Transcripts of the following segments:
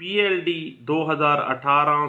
PLD 2018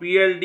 PLD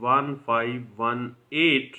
1518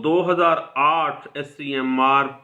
2008 SCMR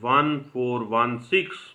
1416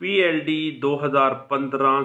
PLD 2015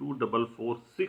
2446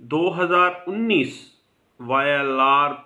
2019 YLR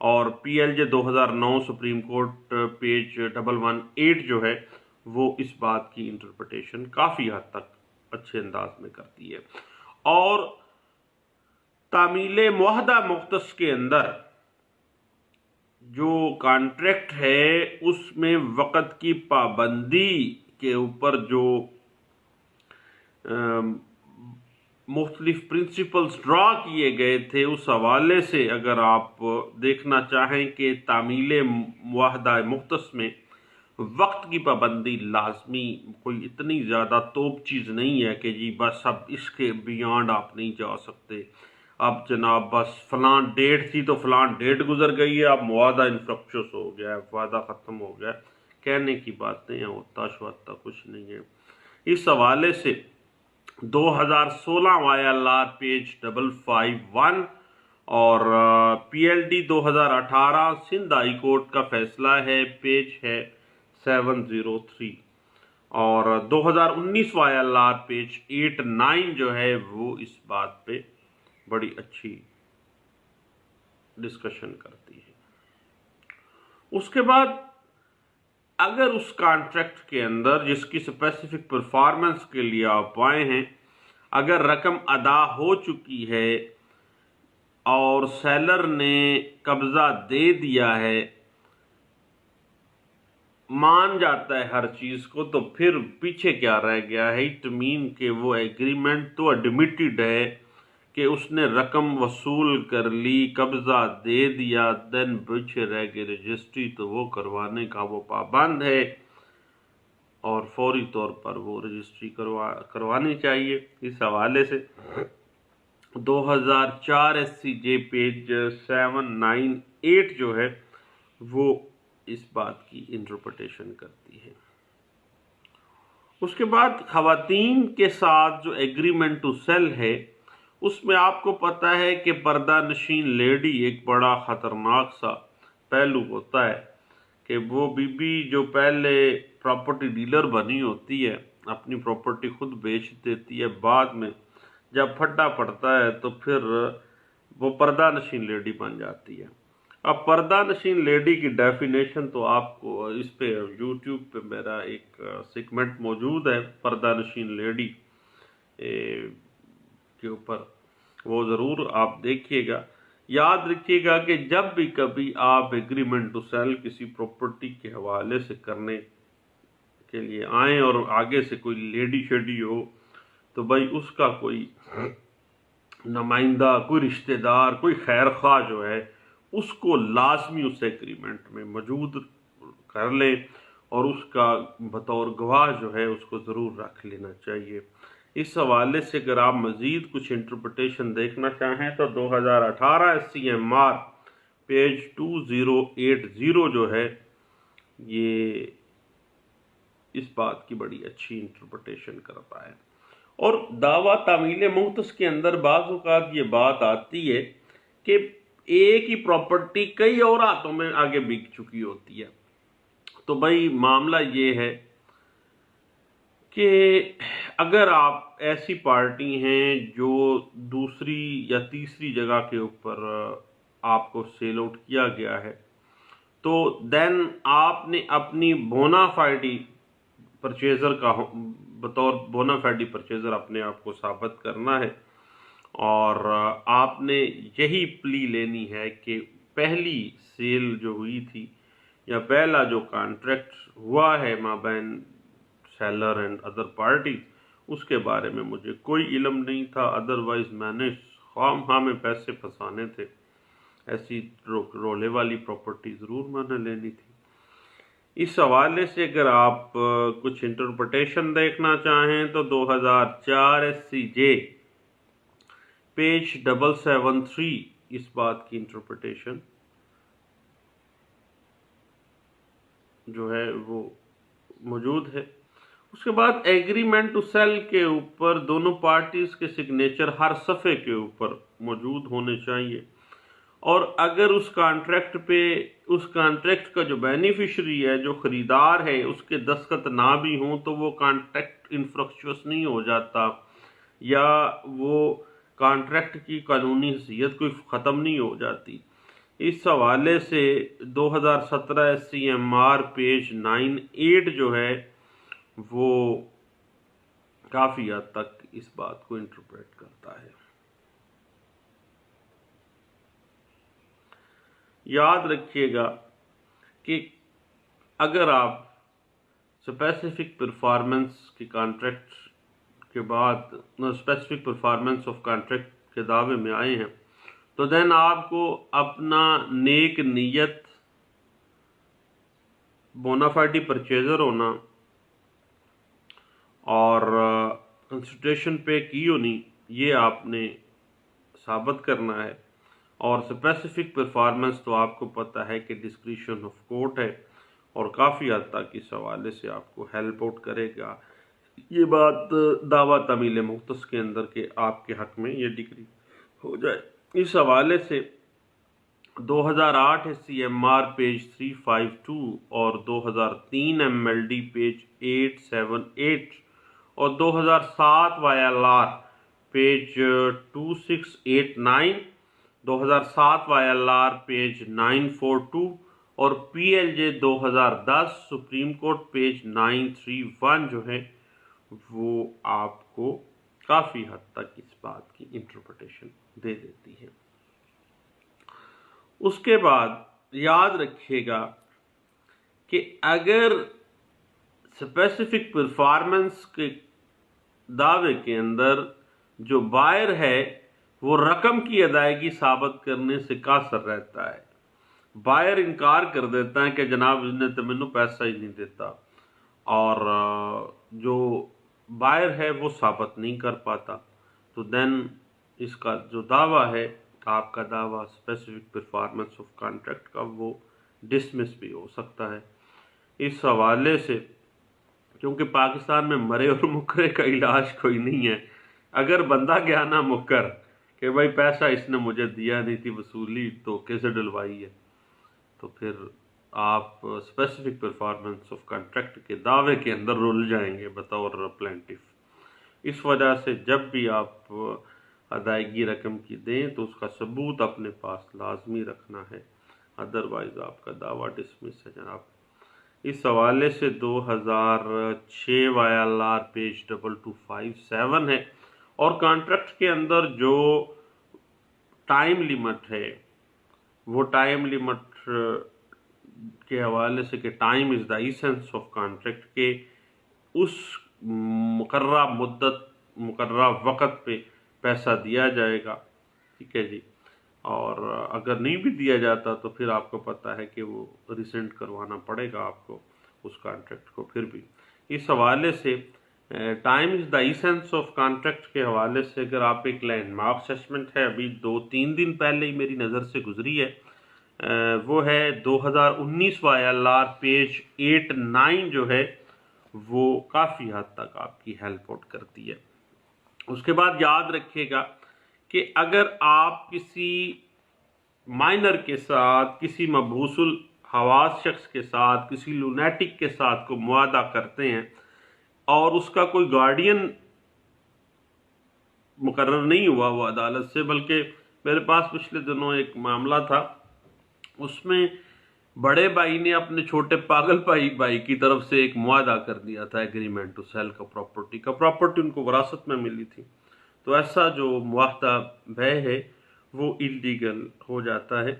اور PLJ 2009 supreme court page 118 جو ہے وہ اس بات کی انٹرپریٹیشن کافی حد تک اچھے انداز میں کرتی ہے. اور تعمیل معاہدہ مختص کے اندر جو کانٹریکٹ ہے اس میں وقت کی پابندی کے اوپر جو مختلف پرنسپلز ڈرا کیے گئے تھے، اس حوالے سے اگر آپ دیکھنا چاہیں کہ تعمیل معاہدہ مختص میں وقت کی پابندی لازمی کوئی اتنی زیادہ توپ چیز نہیں ہے کہ جی بس اب اس کے بیانڈ آپ نہیں جا سکتے. اب جناب بس فلاں ڈیٹ تھی تو فلاں ڈیٹ گزر گئی ہے، اب معاہدہ انفرکچوس ہو گیا ہے، وعدہ ختم ہو گیا ہے. کہنے کی باتیں ہیں، ہوتا شوتا کچھ نہیں ہے. اس حوالے سے 2016 YLR پیج 551 اور PLD 2018 سندھ ہائی کورٹ کا فیصلہ ہے، پیج ہے 703، اور 2019 YLR پیج 89 جو ہے وہ اس بات پہ بڑی اچھی ڈسکشن کرتی ہے. اس کے بعد اگر اس کانٹریکٹ کے اندر جس کی اسپیسیفک پرفارمنس کے لیے آپ آئے ہیں، اگر رقم ادا ہو چکی ہے اور سیلر نے قبضہ دے دیا ہے، مان جاتا ہے ہر چیز کو، تو پھر پیچھے کیا رہ گیا ہے؟ اٹ مین کہ وہ ایگریمنٹ تو ایڈمیٹڈ ہے کہ اس نے رقم وصول کر لی، قبضہ دے دیا، دین پیچھے رہ گئے رجسٹری، تو وہ کروانے کا وہ پابند ہے اور فوری طور پر وہ رجسٹری کروانی چاہیے. اس حوالے سے 2004 SCJ پیج 798 جو ہے وہ اس بات کی انٹرپریٹیشن کرتی ہے. اس کے بعد خواتین کے ساتھ جو ایگریمنٹ ٹو سیل ہے، اس میں آپ کو پتہ ہے کہ پردہ نشین لیڈی ایک بڑا خطرناک سا پہلو ہوتا ہے کہ وہ بی جو پہلے پراپرٹی ڈیلر بنی ہوتی ہے، اپنی پراپرٹی خود بیچ دیتی ہے، بعد میں جب پھٹا پڑتا ہے تو پھر وہ پردہ نشین لیڈی بن جاتی ہے. اب پردہ نشین لیڈی کی ڈیفینیشن تو آپ کو اس پہ یوٹیوب پہ میرا ایک سیگمنٹ موجود ہے پردہ نشین لیڈی کے اوپر، وہ ضرور آپ دیکھیے گا. یاد رکھیے گا کہ جب بھی کبھی آپ ایگریمنٹ ٹو سیل کسی پراپرٹی کے حوالے سے کرنے کے لیے آئیں اور آگے سے کوئی لیڈی شیڈی ہو، تو بھائی اس کا کوئی نمائندہ، کوئی رشتہ دار، کوئی خیر خواہ جو ہے اس کو لازمی اس ایگریمنٹ میں موجود کر لیں اور اس کا بطور گواہ جو ہے اس کو ضرور رکھ لینا چاہیے. اس حوالے سے اگر آپ مزید کچھ انٹرپریٹیشن دیکھنا چاہیں تو 2018 SCMR پیج 2080 جو ہے یہ اس بات کی بڑی اچھی انٹرپریٹیشن کرتا ہے. اور دعویٰ تعمیل مختص کے اندر بعض اوقات یہ بات آتی ہے کہ ایک ہی پراپرٹی کئی اور ہاتھوں میں آگے بک چکی ہوتی ہے. تو بھائی معاملہ یہ ہے کہ اگر آپ ایسی پارٹی ہیں جو دوسری یا تیسری جگہ کے اوپر آپ کو سیل آؤٹ کیا گیا ہے، تو دین آپ نے اپنی بونا فائیڈی پرچیزر کا بطور بونا فائیڈی پرچیزر اپنے آپ کو ثابت کرنا ہے، اور آپ نے یہی پلی لینی ہے کہ پہلی سیل جو ہوئی تھی یا پہلا جو کانٹریکٹ ہوا ہے مابین سیلر اینڈ ادر پارٹی، اس کے بارے میں مجھے کوئی علم نہیں تھا، ادروائز میں نے خواہ میں پیسے پھنسانے تھے، ایسی رولے والی پراپرٹی ضرور میں نے لینی تھی. اس حوالے سے اگر آپ کچھ انٹرپریٹیشن دیکھنا چاہیں تو 2004 SCJ پیج 773 اس بات کی انٹرپریٹیشن جو ہے وہ موجود ہے. اس کے بعد ایگریمنٹ ٹو سیل کے اوپر دونوں پارٹیز کے سگنیچر ہر صفحے کے اوپر موجود ہونے چاہیے، اور اگر اس کانٹریکٹ کا جو بینیفیشری ہے، جو خریدار ہے، اس کے دستخط نہ بھی ہوں تو وہ کانٹریکٹ انفرکچوس نہیں ہو جاتا، یا وہ کانٹریکٹ کی قانونی حیثیت کوئی ختم نہیں ہو جاتی. اس حوالے سے 2017 SCMR پیج 98 جو ہے وہ کافی حد تک اس بات کو انٹرپریٹ کرتا ہے۔ یاد رکھیے گا کہ اگر آپ اسپیسیفک پرفارمنس کی کانٹریکٹ کے بعد اسپیسیفک پرفارمنس آف کانٹریکٹ کے دعوے میں آئے ہیں تو دین آپ کو اپنا نیک نیت، بونافائیڈی پرچیزر ہونا اور کنسیڈریشن پے کی ہونی، یہ آپ نے ثابت کرنا ہے۔ اور اسپیسیفک پرفارمنس تو آپ کو پتہ ہے کہ ڈسکریشن آف کورٹ ہے اور کافی حد تک اس حوالے سے آپ کو ہیلپ آؤٹ کرے گا۔ یہ بات دعویٰ تعمیل مختص کے اندر کہ آپ کے حق میں یہ ڈگری ہو جائے، اس حوالے سے 2008 SCMR پیج 352 اور 2003 MLD پیج 878 اور 2007 YLR پیج 2689، 2007 YLR پیج 942 اور PLJ 2010 سپریم کورٹ پیج 931 جو ہے وہ آپ کو کافی حد تک اس بات کی انٹرپریٹیشن دے دیتی ہے۔ اس کے بعد یاد رکھیے گا کہ اگر اسپیسیفک پرفارمنس کے دعوے کے اندر جو بائر ہے وہ رقم کی ادائیگی ثابت کرنے سے قاصر رہتا ہے، بائر انکار کر دیتا ہے کہ جناب اس نے تو مینوں پیسہ ہی نہیں دیتا، اور جو بائر ہے وہ ثابت نہیں کر پاتا، تو دین اس کا جو دعویٰ ہے، آپ کا دعویٰ اسپیسیفک پرفارمنس آف کانٹریکٹ کا، وہ ڈسمس بھی ہو سکتا ہے۔ اس حوالے سے کیونکہ پاکستان میں مرے اور مکرے کا علاج کوئی نہیں ہے، اگر بندہ گیا نا مکر کہ بھائی پیسہ اس نے مجھے دیا نہیں تھی، وصولی تو کیسے ڈلوائی ہے، تو پھر آپ اسپیسیفک پرفارمنس آف کانٹریکٹ کے دعوے کے اندر رول جائیں گے بطور پلینٹف۔ اس وجہ سے جب بھی آپ ادائیگی رقم کی دیں تو اس کا ثبوت اپنے پاس لازمی رکھنا ہے، ادروائز آپ کا دعویٰ ڈسمس ہے جناب۔ اس حوالے سے 2006 YLR پیج 2257 ہے، اور کانٹریکٹ کے اندر جو ٹائم لیمٹ ہے وہ ٹائم لیمٹ کے حوالے سے کہ time is the essence of contract, کے اس مقررہ مدت مقررہ وقت پہ پیسہ دیا جائے گا، ٹھیک ہے جی، اور اگر نہیں بھی دیا جاتا تو پھر آپ کو پتہ ہے کہ وہ ریسینڈ کروانا پڑے گا آپ کو اس کانٹریکٹ کو۔ پھر بھی اس حوالے سے time is the essence of contract کے حوالے سے اگر آپ ایک لینڈ مارک اسیسمنٹ ہے، ابھی 2-3 دن پہلے ہی میری نظر سے گزری ہے، وہ ہے 2019 YLR پیج 89 جو ہے وہ کافی حد تک آپ کی ہیلپ آؤٹ کرتی ہے۔ اس کے بعد یاد رکھیے گا کہ اگر آپ کسی مائنر کے ساتھ، کسی مبہوث الحواس شخص کے ساتھ، کسی لونیٹک کے ساتھ کو معاہدہ کرتے ہیں اور اس کا کوئی گارڈین مقرر نہیں ہوا وہ عدالت سے، بلکہ میرے پاس پچھلے دنوں ایک معاملہ تھا، اس میں بڑے بھائی نے اپنے چھوٹے پاگل بھائی کی طرف سے ایک معاہدہ کر دیا تھا، ایگریمنٹ ٹو سیل کا پراپرٹی ان کو وراثت میں ملی تھی، تو ایسا جو معاہدہ بے ہے وہ اللیگل ہو جاتا ہے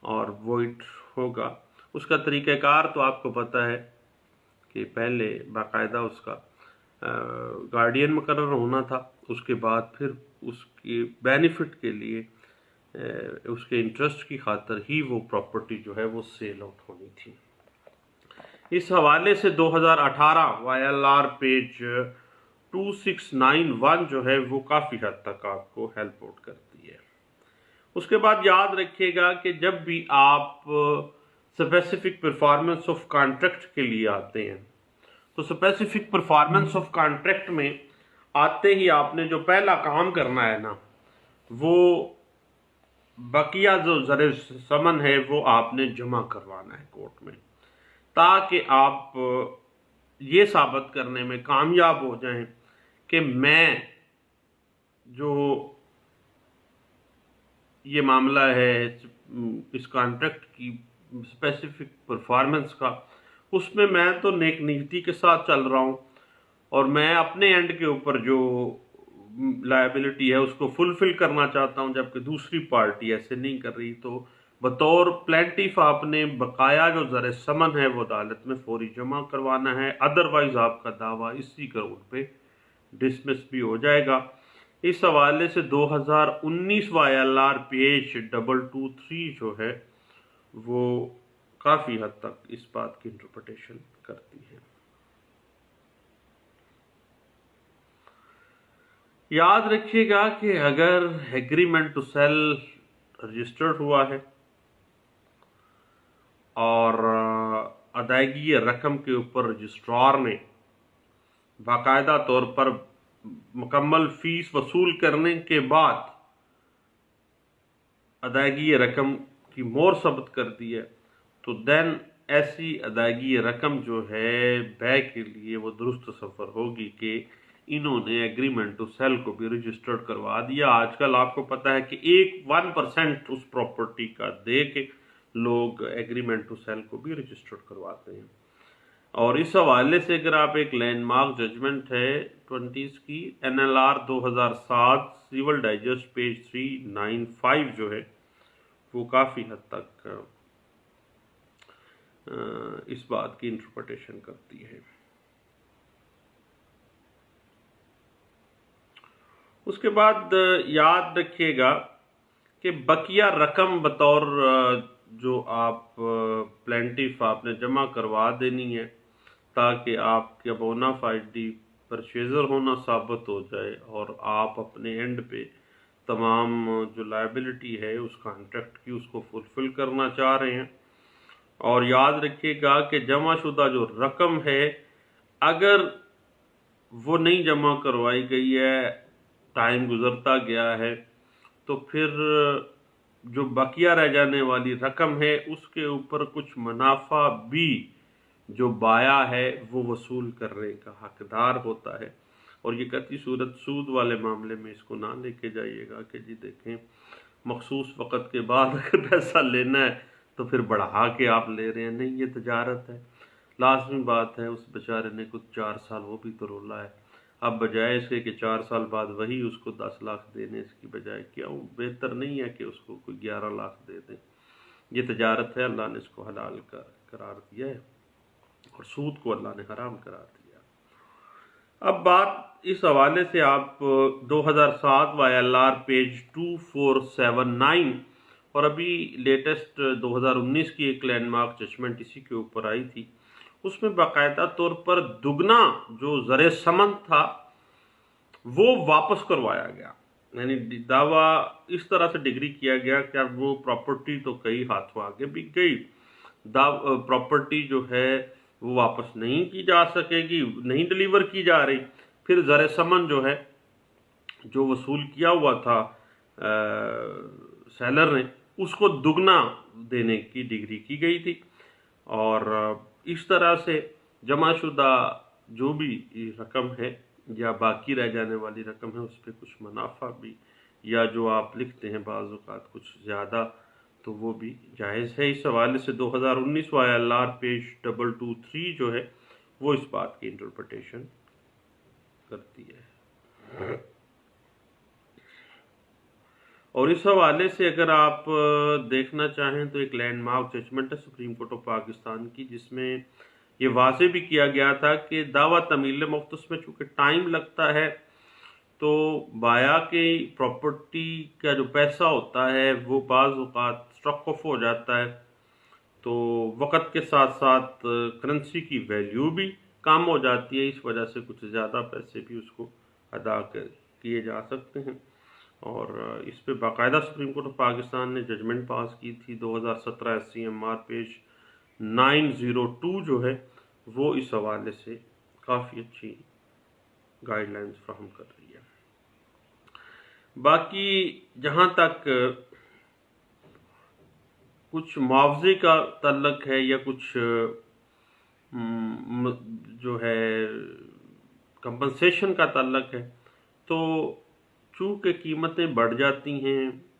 اور وائڈ ہوگا۔ اس کا طریقہ کار تو آپ کو پتہ ہے کہ پہلے باقاعدہ اس کا گارڈین مقرر ہونا تھا، اس کے بعد پھر اس کی بینیفٹ کے لیے، اس کے انٹرسٹ کی خاطر ہی وہ پراپرٹی جو ہے وہ سیل آؤٹ ہونی تھی۔ اس حوالے سے 2018 YLR پیج 2691 جو ہے وہ کافی حد تک آپ کو ہیلپ آؤٹ کرتی ہے۔ اس کے بعد یاد رکھیے گا کہ جب بھی آپ اسپیسیفک پرفارمنس آف کانٹریکٹ کے لیے آتے ہیں تو اسپیسیفک پرفارمنس آف کانٹریکٹ میں آتے ہی آپ نے جو پہلا کام کرنا ہے نا، وہ بقیہ جو زر ثمن ہے وہ آپ نے جمع کروانا ہے کورٹ میں، تاکہ آپ یہ ثابت کرنے میں کامیاب ہو جائیں کہ میں جو یہ معاملہ ہے اس کانٹریکٹ کی اسپیسیفک پرفارمنس کا، اس میں تو نیک نیتی کے ساتھ چل رہا ہوں، اور میں اپنے اینڈ کے اوپر جو لائبلٹی ہے اس کو فلفل کرنا چاہتا ہوں، جبکہ دوسری پارٹی ایسے نہیں کر رہی۔ تو بطور پلینٹیف آپ نے بقایا جو زر ثمن ہے وہ عدالت میں فوری جمع کروانا ہے، ادروائز آپ کا دعویٰ اسی کروڑ پہ ڈسمس بھی ہو جائے گا۔ اس حوالے سے 2019 ILR پیج 223 جو ہے وہ کافی حد تک اس بات کی انٹرپریٹیشن کرتی ہے۔ یاد رکھیے گا کہ اگر ایگریمنٹ ٹو سیل رجسٹرڈ ہوا ہے اور ادائیگی رقم کے اوپر رجسٹرار نے باقاعدہ طور پر مکمل فیس وصول کرنے کے بعد ادائیگی رقم کی مور ثبت کر دی ہے، تو دین ایسی ادائیگی رقم جو ہے بے کے لیے وہ درست تصور ہوگی کہ انہوں نے ایگریمنٹ ٹو سیل کو بھی رجسٹرڈ کروا دیا۔ آج کل آپ کو پتہ ہے کہ 1% اس پراپرٹی کا دے کے لوگ ایگریمنٹ ٹو سیل کو بھی رجسٹرڈ کرواتے ہیں۔ اور اس حوالے سے اگر آپ ایک لینڈ مارک ججمنٹ ہے 20 کی NLR 2007 سیول ڈائجسٹ پیج 395 جو ہے وہ کافی حد تک اس بات کی انٹرپریٹیشن کرتی ہے۔ اس کے بعد یاد رکھیے گا کہ بقیہ رقم بطور جو آپ پلینٹیف آپ نے جمع کروا دینی ہے تاکہ آپ کا بونا فائڈی پرچیزر ہونا ثابت ہو جائے اور آپ اپنے اینڈ پہ تمام جو لائبلٹی ہے اس کانٹریکٹ کی اس کو فلفل کرنا چاہ رہے ہیں۔ اور یاد رکھیے گا کہ جمع شدہ جو رقم ہے اگر وہ نہیں جمع کروائی گئی ہے، ٹائم گزرتا گیا ہے، تو پھر جو بقیہ رہ جانے والی رقم ہے اس کے اوپر کچھ منافع بھی جو بایا ہے وہ وصول کرنے کا حقدار ہوتا ہے۔ اور یہ قطعی صورت سود والے معاملے میں اس کو نہ لے کے جائیے گا کہ جی دیکھیں مخصوص وقت کے بعد اگر پیسہ لینا ہے تو پھر بڑھا کے آپ لے رہے ہیں، نہیں، یہ تجارت ہے۔ لازمی بات ہے اس بیچارے نے کچھ 4 سال وہ بھی تو رولا ہے، اب بجائے اس کے کہ 4 سال بعد وہی اس کو 10 لاکھ دینے اس کی بجائے کیوں بہتر نہیں ہے کہ اس کو کوئی 11 لاکھ دے دیں۔ یہ تجارت ہے، اللہ نے اس کو حلال قرار دیا ہے اور سود کو اللہ نے حرام قرار دیا۔ اب بات اس حوالے سے آپ 2007 ILR پیج 2479 اور ابھی لیٹسٹ 2019 کی ایک لینڈ مارک ججمنٹ اسی کے اوپر آئی تھی، اس میں باقاعدہ طور پر دگنا جو زر ثمن تھا وہ واپس کروایا گیا، یعنی دعویٰ اس طرح سے ڈگری کیا گیا کہ اب وہ پراپرٹی تو کئی ہاتھوں آگے بک گئی، پراپرٹی جو ہے وہ واپس نہیں کی جا سکے گی، نہیں ڈیلیور کی جا رہی، پھر زر ثمن جو ہے جو وصول کیا ہوا تھا سیلر نے اس کو دگنا دینے کی ڈگری کی گئی تھی، اور اس طرح سے جمع شدہ جو بھی رقم ہے یا باقی رہ جانے والی رقم ہے اس پہ کچھ منافع بھی یا جو آپ لکھتے ہیں بعض اوقات کچھ زیادہ تو وہ بھی جائز ہے۔ اس حوالے سے 2019 ILR پیج 223 جو ہے وہ اس بات کی انٹرپریٹیشن کرتی ہے۔ اور اس حوالے سے اگر آپ دیکھنا چاہیں تو ایک لینڈ مارک ججمنٹ ہے سپریم کورٹ آف پاکستان کی، جس میں یہ واضح بھی کیا گیا تھا کہ دعویٰ تمیل مختص میں چونکہ ٹائم لگتا ہے تو بایا کی پراپرٹی کا جو پیسہ ہوتا ہے وہ بعض اوقات اسٹرک آف ہو جاتا ہے، تو وقت کے ساتھ ساتھ کرنسی کی ویلیو بھی کم ہو جاتی ہے، اس وجہ سے کچھ زیادہ پیسے بھی اس کو ادا کیے جا سکتے ہیں، اور اس پہ باقاعدہ سپریم کورٹ آف پاکستان نے ججمنٹ پاس کی تھی 2017 SCMR پیج 902 جو ہے وہ اس حوالے سے کافی اچھی گائیڈ لائنز فراہم کر رہی ہے۔ باقی جہاں تک کچھ معاوضے کا تعلق ہے یا کچھ جو ہے کمپنسیشن کا تعلق ہے، تو چونکہ قیمتیں بڑھ جاتی ہیں